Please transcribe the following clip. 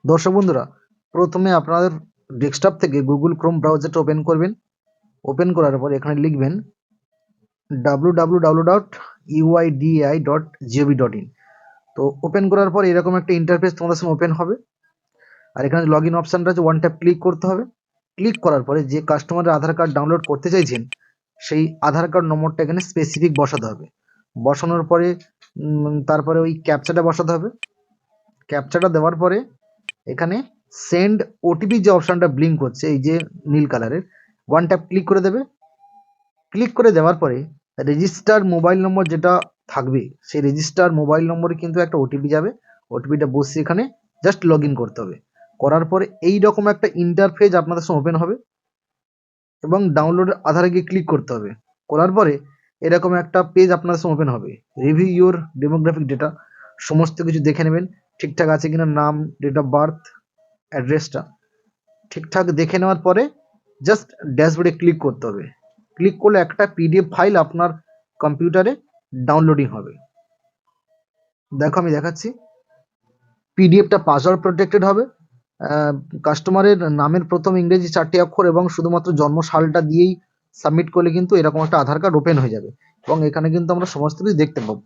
দর্শক বন্ধুরা, প্রথমে আপনাদের ডেস্কটপ থেকে গুগল ক্রোম ব্রাউজারটা ওপেন করবেন। ওপেন করার পর এখানে লিখবেন www.uidi.gov.in। তো ওপেন করার পর এরকম একটা ইন্টারফেস তোমাদের সামনে ওপেন হবে। আর এখানে লগ ইন অপশানটা আছে, ওয়ান ট্যাপ ক্লিক করতে হবে। ক্লিক করার পরে যে কাস্টমারের আধার কার্ড ডাউনলোড করতে চাইছেন সেই আধার কার্ড নম্বরটা এখানে স্পেসিফিক বসাতে হবে। বসানোর পরে তারপরে ওই ক্যাপচাটা বসাতে হবে। ক্যাপচাটা দেওয়ার পরে এখানে সেন্ড ওটিপি যে অপশানটা ব্লিঙ্ক করছে, এই যে নীল কালারের, ওয়ান ট্যাপ ক্লিক করে দেবে। ক্লিক করে দেওয়ার পরে রেজিস্টার মোবাইল নম্বর যেটা থাকবে সেই রেজিস্টার মোবাইল নম্বরে কিন্তু একটা ওটিপি যাবে। ওটিপিটা বসিয়ে এখানে জাস্ট লগ ইন করতে হবে। করার পরে এই রকম একটা ইন্টারফেস আপনাদের সামনে ওপেন হবে এবং ডাউনলোড আধারে গিয়ে ক্লিক করতে হবে। করার পরে এরকম একটা পেজ আপনাদের সামনে ওপেন হবে। রিভিউ ইউর ডেমোগ্রাফিক ডেটা, সমস্ত কিছু দেখে নেবেন ঠিকঠাক আছে কিনা, নাম, ডেট অফ বার্থ, অ্যাড্রেসটা ঠিকঠাক দেখে নেওয়ার পরে জাস্ট ড্যাশবোর্ডে ক্লিক করতে হবে। ক্লিক করলে একটা পিডিএফ ফাইল আপনার কম্পিউটারে ডাউনলোডিং হবে। দেখো আমি দেখাচ্ছি। পিডিএফটা পাসওয়ার্ড প্রোটেক্টেড হবে। কাস্টমারের নামের প্রথম ইংরেজি 4টি অক্ষর এবং শুধুমাত্র জন্ম সালটা দিয়েই সাবমিট করলে কিন্তু এরকম একটা আধার কার্ড ওপেন হয়ে যাবে এবং এখানে কিন্তু আমরা সমস্ত কিছু দেখতে পাবো।